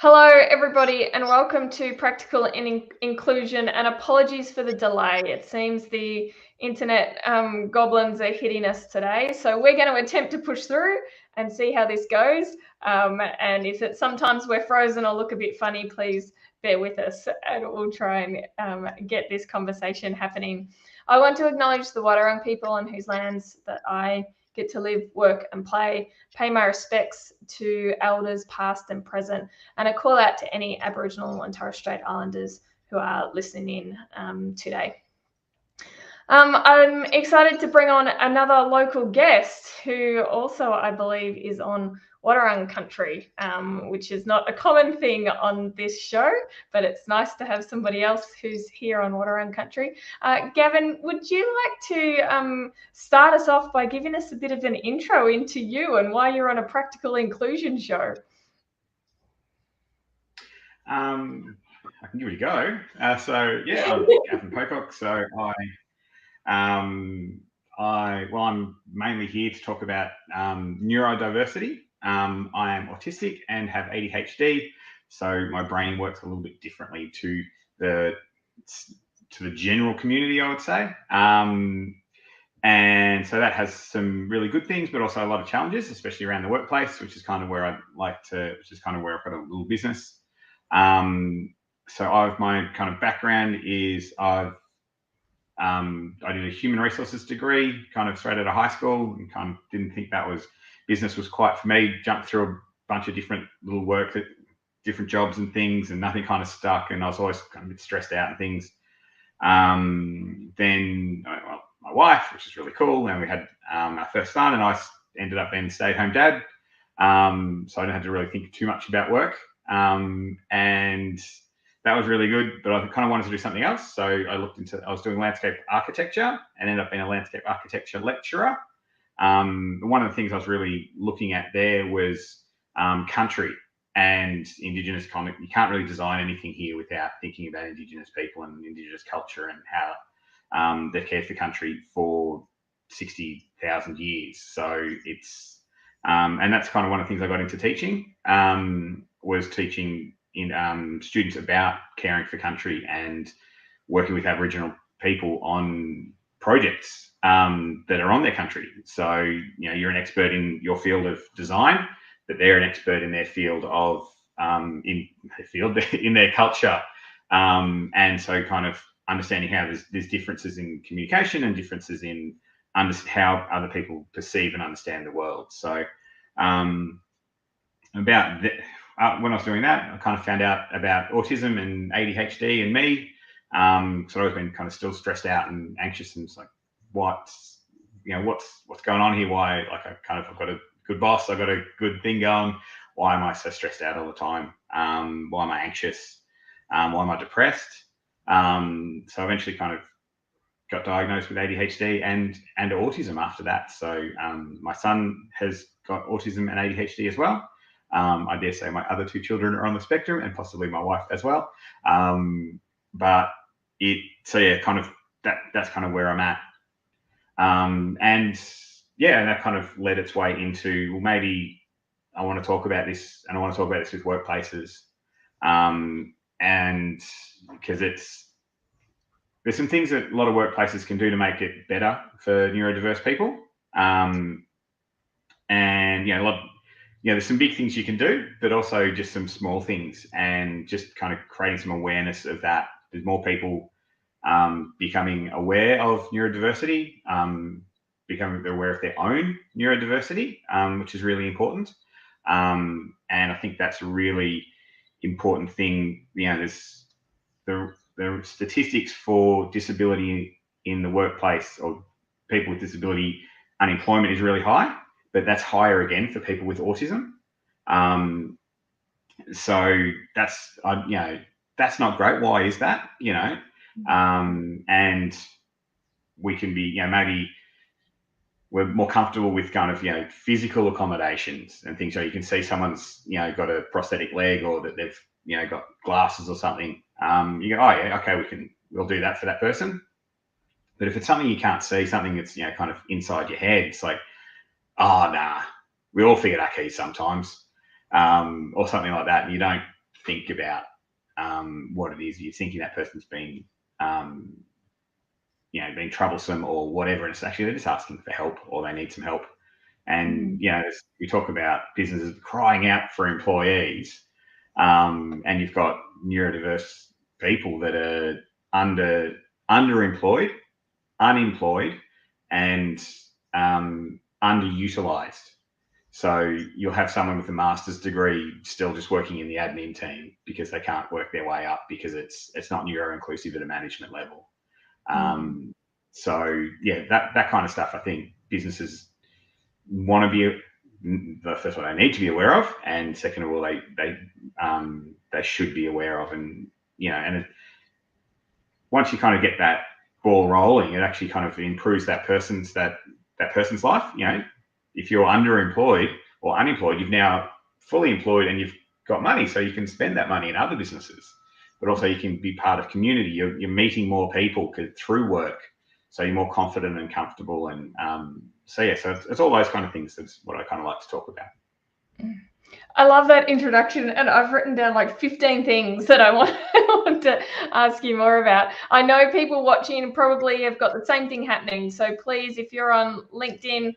Hello, everybody, and welcome to Practical Inclusion, and apologies for the delay. It seems the internet goblins are hitting us today, so we're going to attempt to push through and see how this goes. And if it sometimes we're frozen or look a bit funny, please bear with us, and we'll try and get this conversation happening. I want to acknowledge the Wadawurrung people on whose lands that I get to live, work, and pay my respects to elders past and present, and a call out to any Aboriginal and Torres Strait Islanders who are listening in today. I'm excited to bring on another local guest who also, I believe, is on Wadawurrung country, which is not a common thing on this show, but it's nice to have somebody else who's here on Wadawurrung country. Gavin, would you like to start us off by giving us a bit of an intro into you and why you're on a practical inclusion show? I can give it a go. I'm Gavin Pocock. So I'm mainly here to talk about neurodiversity. I am autistic and have ADHD, so my brain works a little bit differently to the general community, I would say. And so that has some really good things, but also a lot of challenges, especially around the workplace, which is kind of where I've got a little business. So my kind of background is I did a human resources degree kind of straight out of high school, and kind of didn't think business was quite for me. Jumped through a bunch of different little work at different jobs and things, and nothing kind of stuck, and I was always kind of a bit stressed out and things. Then my wife, which is really cool, and we had our first son, and I ended up being a stay-at-home dad. So I didn't have to really think too much about work. And that was really good, but I kind of wanted to do something else. So I was doing landscape architecture and ended up being a landscape architecture lecturer. One of the things I was really looking at there was country and Indigenous content. You can't really design anything here without thinking about Indigenous people and Indigenous culture and how they've cared for country for 60,000 years. So it's, and that's kind of one of the things I got into teaching, was teaching in students about caring for country and working with Aboriginal people on projects that are on their country. So, you're an expert in your field of design, but they're an expert in their field of in their culture. And so kind of understanding how there's differences in communication and differences in how other people perceive and understand the world. So when I was doing that, I kind of found out about autism and ADHD and me. So I've always been kind of still stressed out and anxious, and it's like, what's going on here? Why? Like I've got a good boss, I've got a good thing going. Why am I so stressed out all the time? Why am I anxious? Why am I depressed? So eventually kind of got diagnosed with ADHD and autism after that. So my son has got autism and ADHD as well. I dare say my other two children are on the spectrum, and possibly my wife as well. That's kind of where I'm at. And that kind of led its way into, well, maybe I want to talk about this, and I want to talk about this with workplaces. And because there's some things that a lot of workplaces can do to make it better for neurodiverse people. There's some big things you can do, but also just some small things, and just kind of creating some awareness of that. There's more people becoming aware of neurodiversity, becoming aware of their own neurodiversity, which is really important. And I think that's a really important thing. There's the statistics for disability in the workplace, or people with disability, unemployment is really high, but that's higher again for people with autism. So that's not great. Why is that? And we can be, maybe we're more comfortable with kind of, physical accommodations and things. So you can see someone's, got a prosthetic leg, or that they've, got glasses or something. You go, oh yeah, okay, we'll do that for that person. But if it's something you can't see, something that's, kind of inside your head, it's like, oh, nah, we all forget our keys sometimes, or something like that. And you don't think about what it is you're thinking that person's been, being troublesome or whatever. And it's actually they're just asking for help or they need some help. And, we talk about businesses crying out for employees, and you've got neurodiverse people that are underemployed, unemployed, and underutilized. So you'll have someone with a master's degree still just working in the admin team because they can't work their way up because it's not neuro-inclusive at a management level. So that kind of stuff, I think businesses want to be, first of all, they need to be aware of, and second of all, they should be aware of. And once you kind of get that ball rolling, it actually kind of improves that person's life. If you're underemployed or unemployed, you've now fully employed and you've got money, so you can spend that money in other businesses, but also you can be part of community. You're meeting more people through work, so you're more confident and comfortable. And so it's all those kind of things. That's what I kind of like to talk about. I love that introduction, and I've written down like 15 things that I want to ask you more about. I know people watching probably have got the same thing happening. So please, if you're on LinkedIn,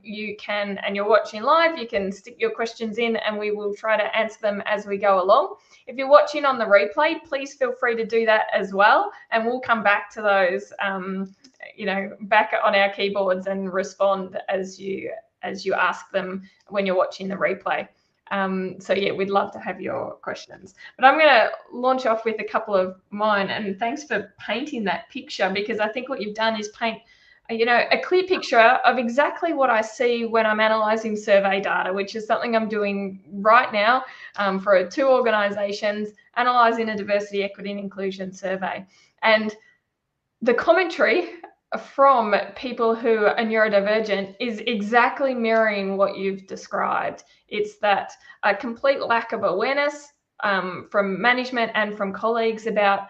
you can, and you're watching live, you can stick your questions in and we will try to answer them as we go along. If you're watching on the replay, please feel free to do that as well. And we'll come back to those, back on our keyboards and respond as you ask them when you're watching the replay. We'd love to have your questions. But I'm going to launch off with a couple of mine. And thanks for painting that picture, because I think what you've done is paint, a clear picture of exactly what I see when I'm analysing survey data, which is something I'm doing right now for 2 organisations, analysing a diversity, equity and inclusion survey. And the commentary from people who are neurodivergent is exactly mirroring what you've described. It's that a complete lack of awareness from management and from colleagues about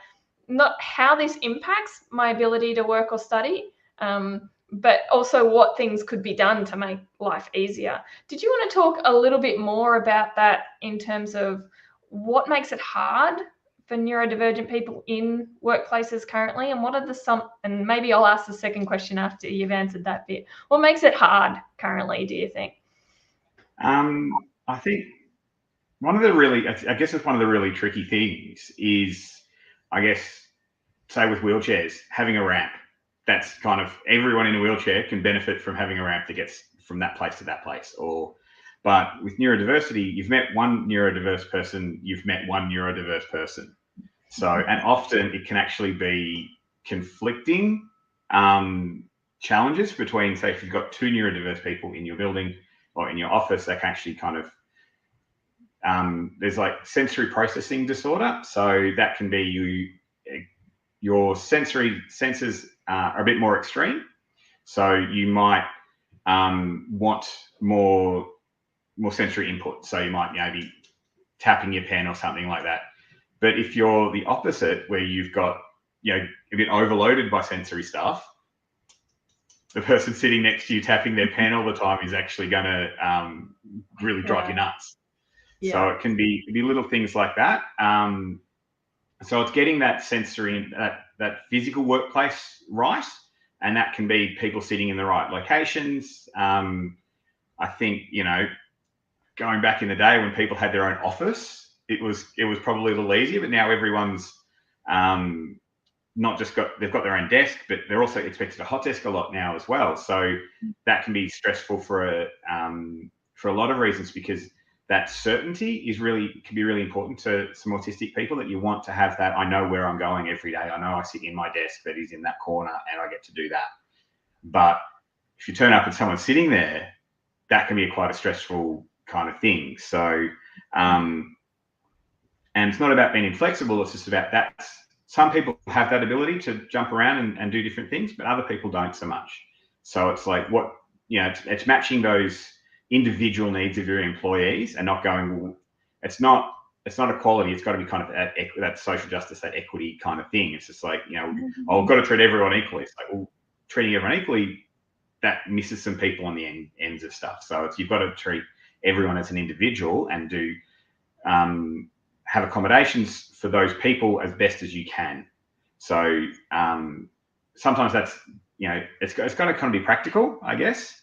not how this impacts my ability to work or study, but also what things could be done to make life easier. Did you want to talk a little bit more about that in terms of what makes it hard for neurodivergent people in workplaces currently, and what are and maybe I'll ask the second question after you've answered that bit. What makes it hard currently, do you think? I think one of the really tricky things is, say with wheelchairs, having a ramp. That's kind of, everyone in a wheelchair can benefit from having a ramp that gets from that place to that place. But with neurodiversity, you've met one neurodiverse person, you've met one neurodiverse person. So, and often it can actually be conflicting challenges between, say, if you've got 2 neurodiverse people in your building or in your office, that can actually kind of, there's like sensory processing disorder. So that can be your sensory senses are a bit more extreme. So you might want more sensory input. So you might be tapping your pen or something like that. But if you're the opposite, where you've got, a bit overloaded by sensory stuff, the person sitting next to you tapping their pen all the time is actually going to really drive you nuts. Yeah. So it can be little things like that. So it's getting that sensory, that physical workplace right, and that can be people sitting in the right locations. I think, going back in the day when people had their own office, it was probably a little easier, but now everyone's they've got their own desk, but they're also expected to hot desk a lot now as well. So that can be stressful for a lot of reasons, because that certainty can be really important to some autistic people, that you want to have that, I know where I'm going every day. I know I sit in my desk that is in that corner and I get to do that. But if you turn up and someone's sitting there, that can be quite a stressful kind of thing. So, and it's not about being inflexible, it's just about that. Some people have that ability to jump around and do different things, but other people don't so much. So it's like it's matching those individual needs of your employees and not going, it's not equality, it's got to be kind of that social justice, that equity kind of thing. It's just like, I've got to treat everyone equally. It's like, well, treating everyone equally, that misses some people on the ends of stuff. So you've got to treat everyone as an individual and have accommodations for those people as best as you can. So sometimes that's, it's got to kind of be practical, I guess.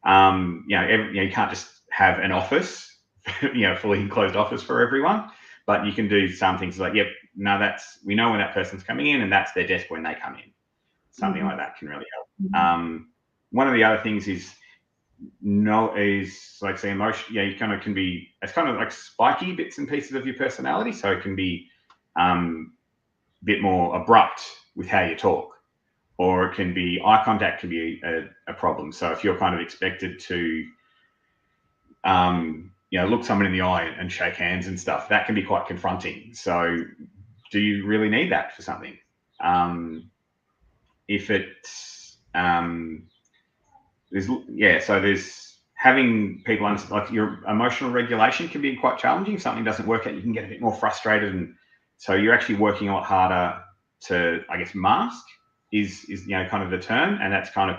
You can't just have an office, fully enclosed office for everyone, but you can do some things like, we know when that person's coming in and that's their desk when they come in. Something like that can really help. One of the other things is like say emotion. You kind of can be, it's kind of like spiky bits and pieces of your personality. So it can be a bit more abrupt with how you talk, or it can be eye contact can be a problem. So if you're kind of expected to, look someone in the eye and shake hands and stuff, that can be quite confronting. So do you really need that for something? If it's, there's having people understand, like your emotional regulation can be quite challenging. If something doesn't work out, you can get a bit more frustrated. And so you're actually working a lot harder to, I guess, mask is kind of the term. And that's kind of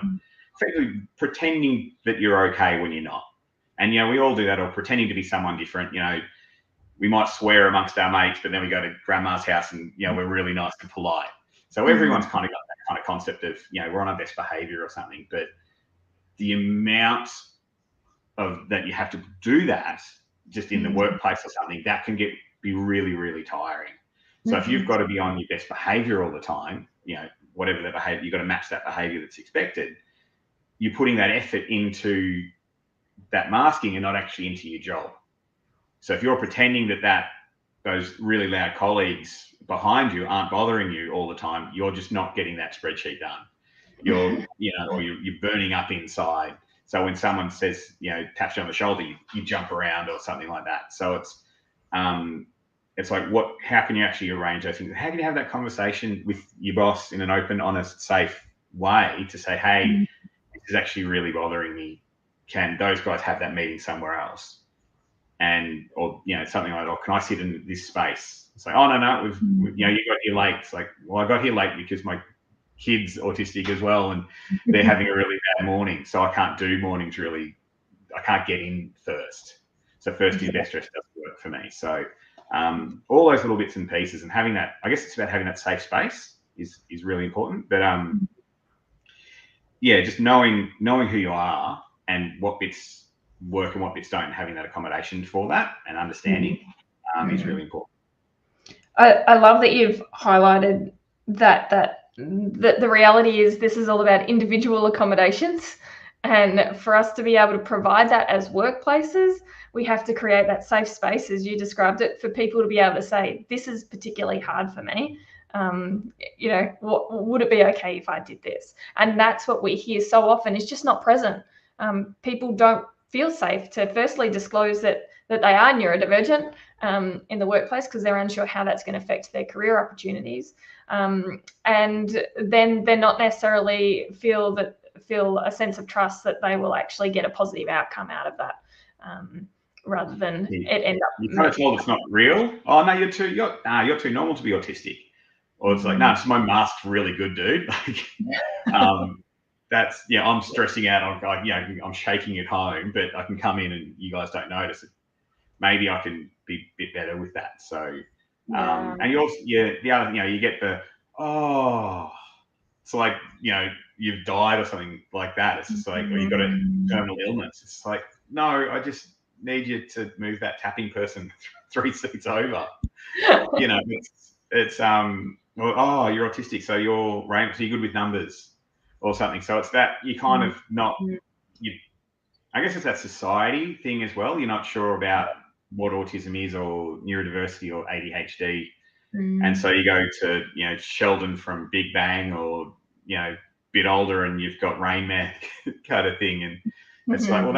effectively pretending that you're okay when you're not. And, we all do that, or pretending to be someone different. We might swear amongst our mates, but then we go to grandma's house and, we're really nice and polite. So everyone's kind of got that kind of concept of, we're on our best behavior or something. But the amount of that you have to do that just in the workplace or something, that can be really, really tiring. So if you've got to be on your best behavior all the time, whatever the behavior, you've got to match that behavior that's expected. You're putting that effort into that masking and not actually into your job. So if you're pretending that those really loud colleagues behind you aren't bothering you all the time, you're just not getting that spreadsheet done. You're, or you're burning up inside. So when someone says, taps you on the shoulder, you jump around or something like that. So it's like, how can you actually arrange those things? How can you have that conversation with your boss in an open, honest, safe way to say, hey, this is actually really bothering me. Can those guys have that meeting somewhere else? Or something like, or can I sit in this space? It's like, oh, no, you got here late. It's like, well, I got here late because my kid's autistic as well, and they're having a really bad morning. So I can't do mornings really. I can't get in first. So first in best dress doesn't work for me. So all those little bits and pieces, and having that, I guess it's about having that safe space is really important. But just knowing who you are and what bits work and what bits don't, and having that accommodation for that and understanding is really important. I love that you've highlighted that the reality is this is all about individual accommodations, and for us to be able to provide that as workplaces, we have to create that safe space, as you described it, for people to be able to say, this is particularly hard for me. What would it be okay if I did this? And that's what we hear so often is just not present. People don't feel safe to firstly disclose that they are neurodivergent in the workplace because they're unsure how that's going to affect their career opportunities. And then they're not necessarily feel a sense of trust that they will actually get a positive outcome out of that, rather than it end up. You're kind of told it's not real. Oh no, you're too normal to be autistic. Or it's like, no, it's my mask's really good, dude. That's I'm stressing out. I'm shaking at home, but I can come in and you guys don't notice it. Maybe I can be a bit better with that. So, and you also, the other, you get the, it's like, you've died or something like that. It's just like, or you've got a terminal illness. It's like, no, I just need you to move that tapping person 3 seats over. It's you're autistic, so you're good with numbers or something. So it's that you kind of not, I guess it's that society thing as well. You're not sure about what autism is or neurodiversity or ADHD. And so you go to, Sheldon from Big Bang or, bit older and you've got Rain Man kind of thing. And it's like, well,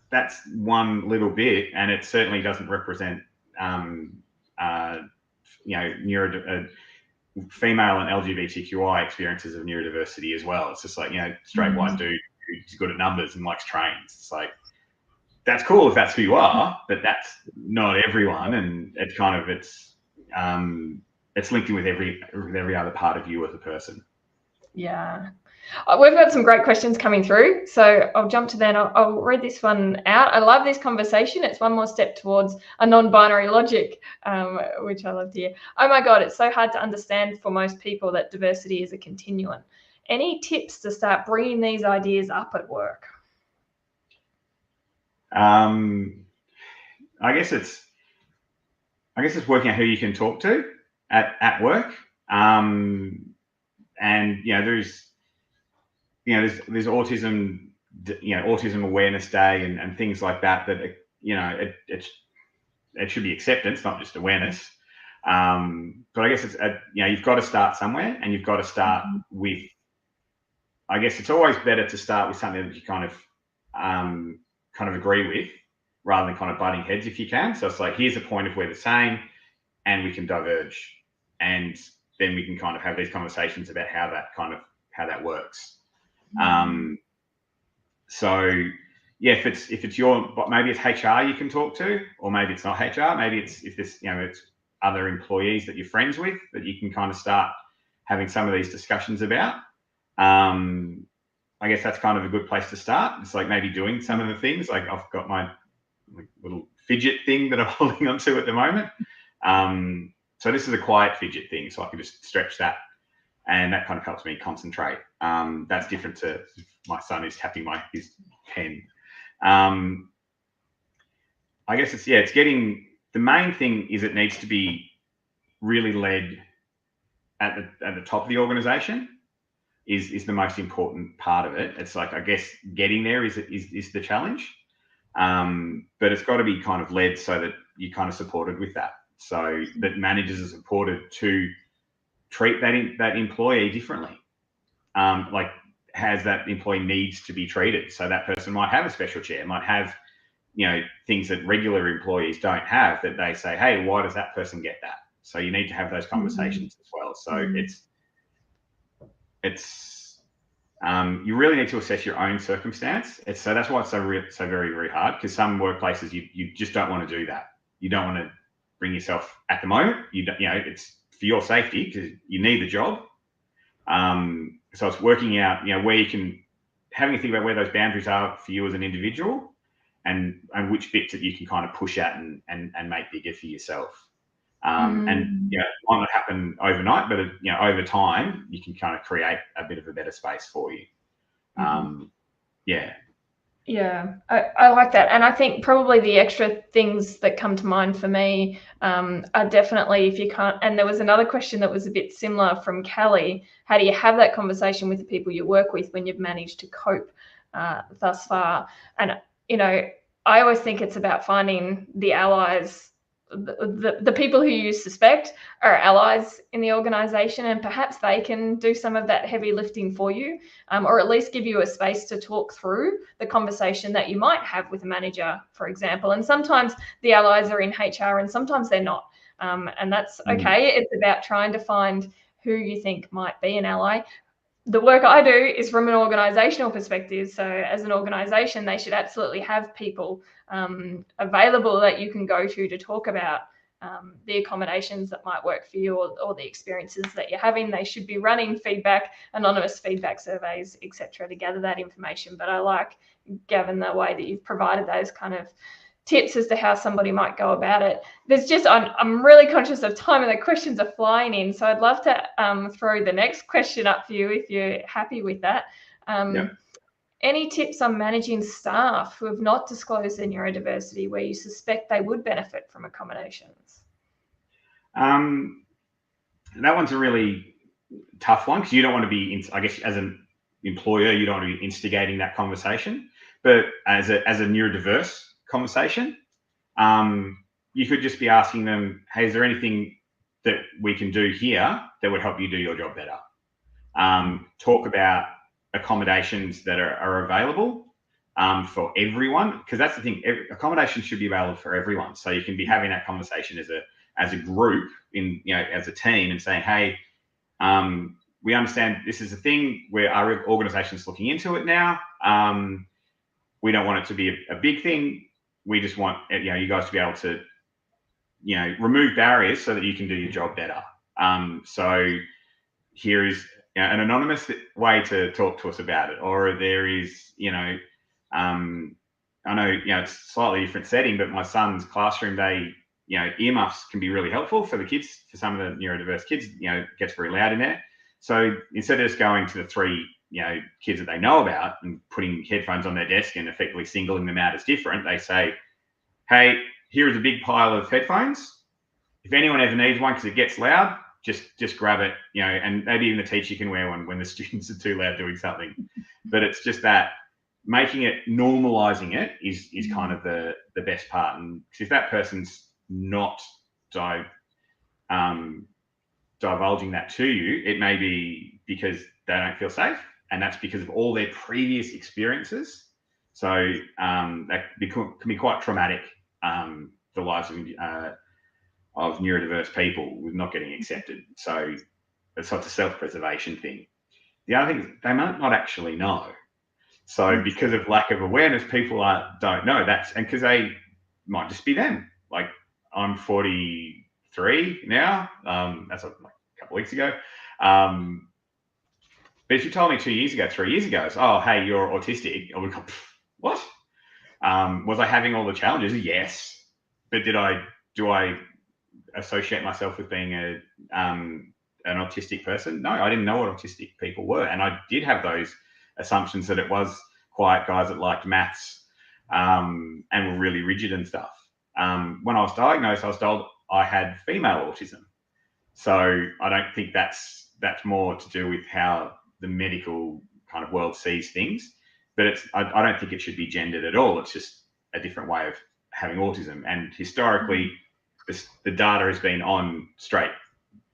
that's one little bit. And it certainly doesn't represent, female and LGBTQI experiences of neurodiversity as well. It's just like, straight white dude who's good at numbers and likes trains. It's like, that's cool if that's who you are, but that's not everyone. And it's kind of, it's linked in with every other part of you as a person. Yeah. We've got some great questions coming through, so I'll jump to that. I'll read this one out. I love this conversation. It's one more step towards a non-binary logic, which I love to hear. Oh my God, it's so hard to understand for most people that diversity is a continuum. Any tips to start bringing these ideas up at work? I guess it's working out who you can talk to at work. And there's autism, autism awareness day and things like that. It should be acceptance, not just awareness. But I guess it's you've got to start somewhere, and you've got to start with. I guess it's always better to start with something that you kind of agree with, rather than kind of butting heads if you can. So it's like, here's a point of where the same, and we can diverge, and then we can kind of have these conversations about how that works. If it's maybe it's HR you can talk to, or maybe it's not HR. Maybe it's other employees that you're friends with that you can kind of start having some of these discussions about. I guess that's kind of a good place to start. It's like maybe doing some of the things. Like, I've got my little fidget thing that I'm holding onto at the moment. So this is a quiet fidget thing, so I can just stretch that, and that kind of helps me concentrate. That's different to my son who's tapping his pen. I guess it's getting, the main thing is it needs to be really led at the top of the organization is the most important part of it. It's like, I guess getting there is the challenge. But it's got to be kind of led so that you're kind of supported with that, so that managers are supported to treat that employee differently. Like, has that employee needs to be treated. So that person might have a special chair, might have, things that regular employees don't have, that they say, hey, why does that person get that? So you need to have those conversations as well. So you really need to assess your own circumstance. So that's why it's so very, very hard, because some workplaces you just don't want to do that. You don't want to bring yourself at the moment. It's for your safety, because you need the job. So it's working out, where you can, having a think about where those boundaries are for you as an individual, and which bits that you can kind of push at and make bigger for yourself. And it might not happen overnight, but over time you can kind of create a bit of a better space for you. Yeah, I like that. And I think probably the extra things that come to mind for me are definitely, if you can't, and there was another question that was a bit similar from Kelly, how do you have that conversation with the people you work with when you've managed to cope thus far? And, I always think it's about finding the allies. The people who you suspect are allies in the organization, and perhaps they can do some of that heavy lifting for you, or at least give you a space to talk through the conversation that you might have with a manager, for example. And sometimes the allies are in HR and sometimes they're not. And that's okay. It's about trying to find who you think might be an ally. The work I do is from an organizational perspective. So as an organization, they should absolutely have people available that you can go to talk about the accommodations that might work for you, or the experiences that you're having. They should be running feedback, anonymous feedback surveys, etc., to gather that information. But I like, Gavin, the way that you've provided those kind of tips as to how somebody might go about it. I'm really conscious of time and the questions are flying in, so I'd love to throw the next question up for you if you're happy with that. Any tips on managing staff who have not disclosed their neurodiversity, where you suspect they would benefit from accommodations? That one's a really tough one, because you don't want to be, I guess, as an employer, you don't want to be instigating that conversation. But as a neurodiverse conversation, you could just be asking them, hey, is there anything that we can do here that would help you do your job better? Talk about accommodations that are available for everyone, because that's the thing. Accommodations should be available for everyone. So you can be having that conversation as a group, as a team, and saying, hey, we understand this is a thing where our organisation is looking into it now. We don't want it to be a big thing. We just want you guys to be able to remove barriers so that you can do your job better. So here is an anonymous way to talk to us about it, or there is, I know, it's a slightly different setting, but my son's classroom, earmuffs can be really helpful for the kids, for some of the neurodiverse kids, it gets very loud in there. So instead of just going to the 3, kids that they know about and putting headphones on their desk and effectively singling them out as different, they say, hey, here is a big pile of headphones. If anyone ever needs one because it gets loud, just grab it, and maybe even the teacher can wear one when the students are too loud doing something. But it's just that making it, normalizing it is kind of the best part. And if that person's not divulging that to you, it may be because they don't feel safe, and that's because of all their previous experiences. So that can be quite traumatic for lives of neurodiverse people with not getting accepted. So it's such a self-preservation thing. The other thing is they might not actually know. So because of lack of awareness, people don't know and because they might just be them. Like, I'm 43 now. That's like a couple of weeks ago. But if you told me 2 years ago, 3 years ago, it's, oh, hey, you're autistic, I would go, what? Was I having all the challenges? Yes. But do I associate myself with being an autistic person? No, I didn't know what autistic people were. And I did have those assumptions that it was quiet guys that liked maths and were really rigid and stuff. When I was diagnosed, I was told I had female autism. So I don't think that's more to do with how the medical kind of world sees things. But I don't think it should be gendered at all. It's just a different way of having autism. And historically, the data has been on straight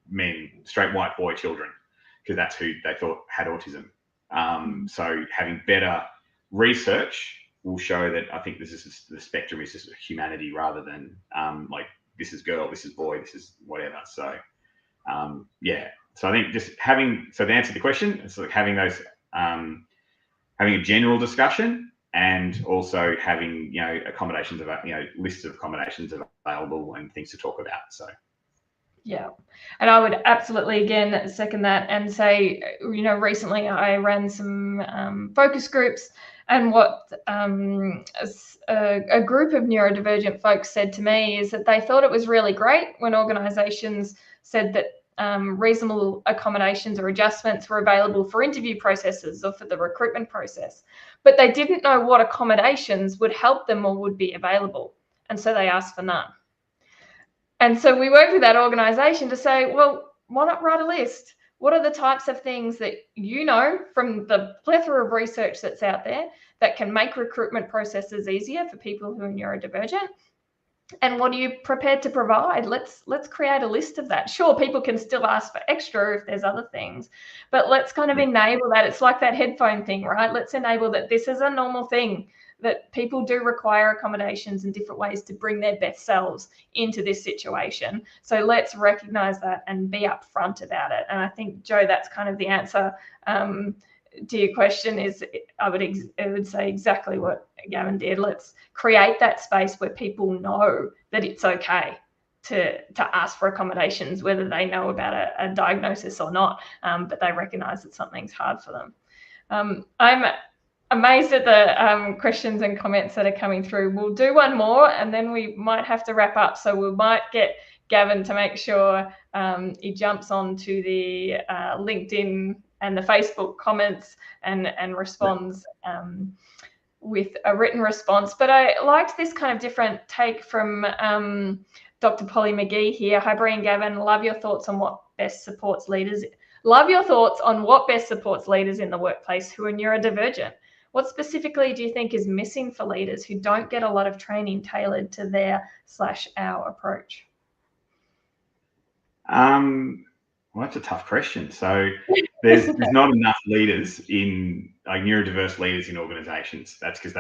men, straight white boy children, because that's who they thought had autism. So having better research will show that I think the spectrum is just humanity rather than like this is girl, this is boy, this is whatever. So so I think just so to answer the question, it's like having those having a general discussion, and also having accommodations about lists of accommodations available and things to talk about. So yeah, and I would absolutely again second that and say, recently I ran some focus groups, and what a group of neurodivergent folks said to me is that they thought it was really great when organisations said that reasonable accommodations or adjustments were available for interview processes or for the recruitment process, but they didn't know what accommodations would help them or would be available, and so they asked for none. And so we worked with that organisation to say, well, why not write a list? What are the types of things that from the plethora of research that's out there that can make recruitment processes easier for people who are neurodivergent? And what are you prepared to provide? Let's create a list of that. Sure, people can still ask for extra if there's other things, but let's kind of enable that. It's like that headphone thing, right? Let's enable that this is a normal thing, that people do require accommodations in different ways to bring their best selves into this situation. So let's recognize that and be upfront about it. And I think, Joe, that's kind of the answer to your question. Is I would say exactly what Gavin did. Let's create that space where people know that it's okay to ask for accommodations, whether they know about a diagnosis or not, but they recognize that something's hard for them. I'm amazed at the questions and comments that are coming through. We'll do one more and then we might have to wrap up. So we might get Gavin to make sure he jumps onto the LinkedIn and the Facebook comments and responds with a written response. But I liked this kind of different take from Dr. Polly McGee here. Hi, Bree and Gavin. Love your thoughts on what best supports leaders. Love your thoughts on what best supports leaders in the workplace who are neurodivergent. What specifically do you think is missing for leaders who don't get a lot of training tailored to their/our approach? Well, that's a tough question. So there's not enough leaders neurodiverse leaders in organisations. That's because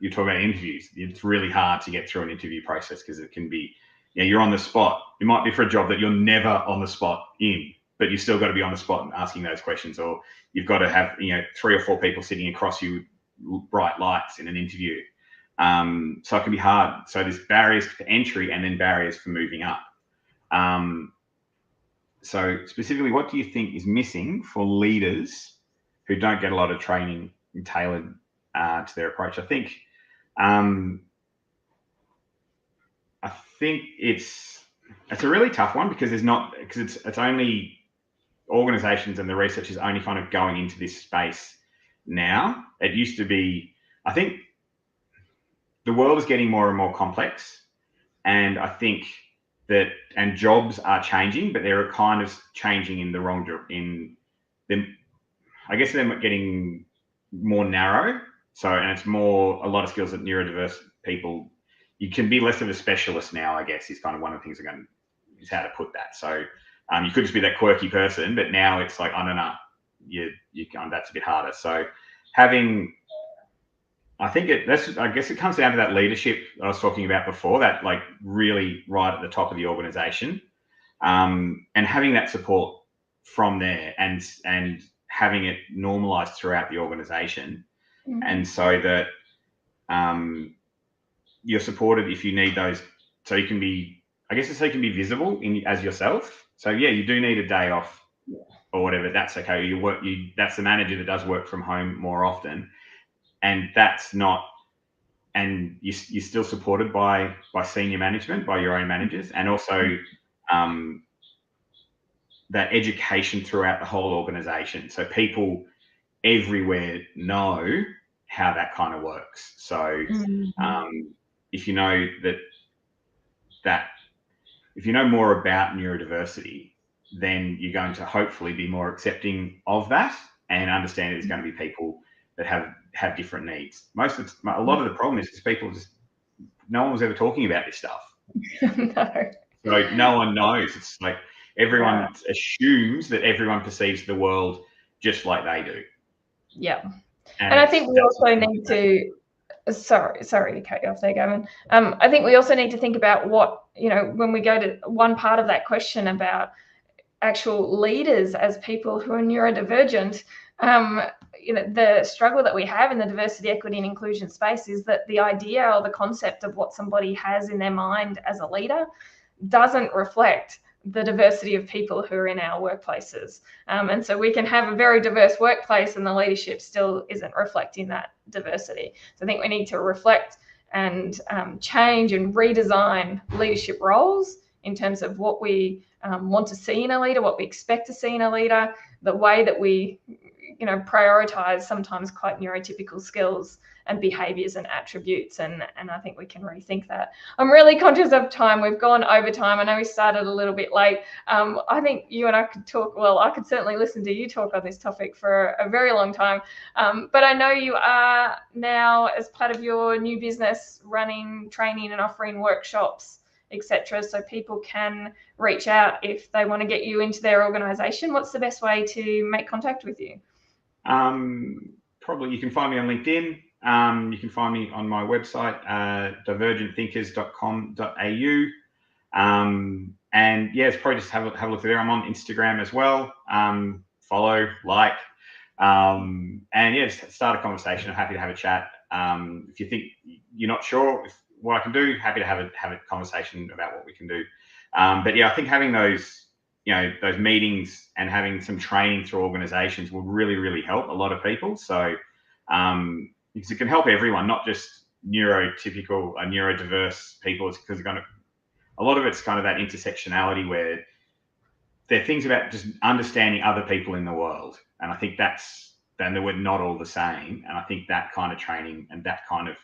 you're talking about interviews. It's really hard to get through an interview process because it can be, you're on the spot. It might be for a job that you're never on the spot in, but you still got to be on the spot and asking those questions, or you've got to have 3 or 4 people sitting across you with bright lights in an interview. So it can be hard. So there's barriers to entry and then barriers for moving up. So specifically, what do you think is missing for leaders who don't get a lot of training tailored to their approach? I think it's a really tough one because it's only organizations and the research is only kind of going into this space now. It used to be, I think the world is getting more and more complex, and I think that, and jobs are changing, but they're kind of changing in the wrong, in them. I guess they're getting more narrow. So, and it's more, a lot of skills that neurodiverse people, you can be less of a specialist now, I guess, is kind of one of the things is how to put that. So you could just be that quirky person, but now it's like, I don't know, that's a bit harder. So having, I guess it comes down to that leadership I was talking about before, that like really right at the top of the organization, and having that support from there, and having it normalized throughout the organization. Mm-hmm. And so that you're supported if you need those, so you can be, I guess it's so you can be visible as yourself. So yeah, you do need a day off or whatever, that's okay. That's the manager that does work from home more often. And that's not, and you're still supported by senior management, by your own managers, and also that education throughout the whole organization. So people everywhere know how that kind of works. So if you know if you know more about neurodiversity, then you're going to hopefully be more accepting of that and understand there's going to be people that have different needs. A lot of the problem is people no one was ever talking about this stuff. No. So no one knows. It's like everyone assumes that everyone perceives the world just like they do. Yeah. And I think we also need to, sorry to cut you off there, Gavin. I think we also need to think about what, when we go to one part of that question about actual leaders as people who are neurodivergent, the struggle that we have in the diversity, equity, and inclusion space is that the idea or the concept of what somebody has in their mind as a leader doesn't reflect the diversity of people who are in our workplaces. And so we can have a very diverse workplace and the leadership still isn't reflecting that diversity. So I think we need to reflect and change and redesign leadership roles in terms of what we want to see in a leader, what we expect to see in a leader, the way that we prioritize sometimes quite neurotypical skills and behaviors and attributes, and I think we can rethink that. I'm really conscious of time. We've gone over time. I know we started a little bit late. I think you and I could talk, well, I could certainly listen to you talk on this topic for a very long time, but I know you are now, as part of your new business, running training and offering workshops, etc. So people can reach out if they want to get you into their organization. What's the best way to make contact with you? Probably you can find me on LinkedIn. You can find me on my website, divergentthinkers.com.au. And yeah, it's probably just have a look there. I'm on Instagram as well. Follow, like, and yeah, just start a conversation. I'm happy to have a chat. If you think you're not sure what I can do, happy to have a conversation about what we can do. But yeah, I think having those meetings and having some training through organizations will really, really help a lot of people. So because it can help everyone, not just neurotypical or neurodiverse people. It's because a lot of it's kind of that intersectionality where there are things about just understanding other people in the world. And I think then we're not all the same. And I think that kind of training and that kind of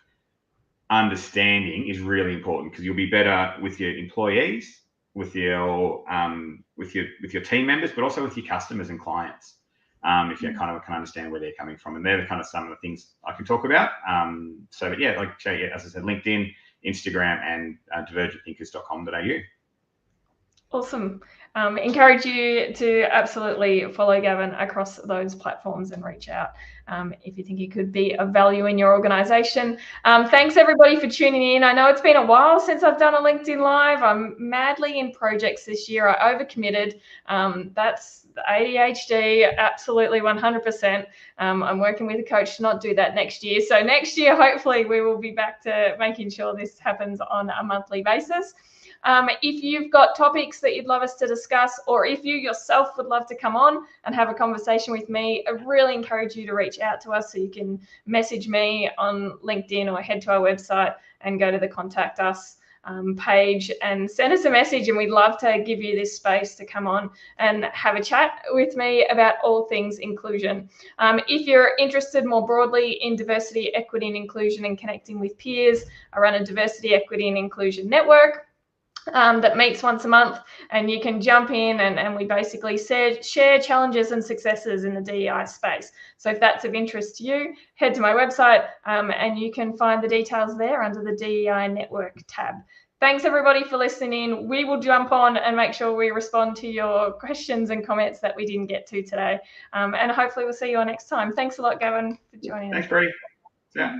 understanding is really important, because you'll be better with your employees, with your team members, but also with your customers and clients, if you kind of can understand where they're coming from. And they're the kind of some of the things I can talk about. So, but yeah, as I said, LinkedIn, Instagram, and divergentthinkers.com.au. Awesome. Encourage you to absolutely follow Gavin across those platforms and reach out if you think he could be of value in your organization. Thanks everybody for tuning in. I know it's been a while since I've done a LinkedIn Live. I'm madly in projects this year. I overcommitted. That's ADHD, absolutely 100%. I'm working with a coach to not do that next year. So next year, hopefully we will be back to making sure this happens on a monthly basis. If you've got topics that you'd love us to discuss, discuss, or if you yourself would love to come on and have a conversation with me, I really encourage you to reach out to us. So you can message me on LinkedIn or head to our website and go to the Contact Us page and send us a message, and we'd love to give you this space to come on and have a chat with me about all things inclusion. If you're interested more broadly in diversity, equity and inclusion and connecting with peers, I run a diversity, equity and inclusion network that meets once a month, and you can jump in and we basically share challenges and successes in the DEI space. So if that's of interest to you, head to my website and you can find the details there under the DEI network tab. Thanks everybody for listening. We will jump on and make sure we respond to your questions and comments that we didn't get to today. And hopefully we'll see you all next time. Thanks a lot, Gavin, for joining us. Thanks, Bree. Yeah.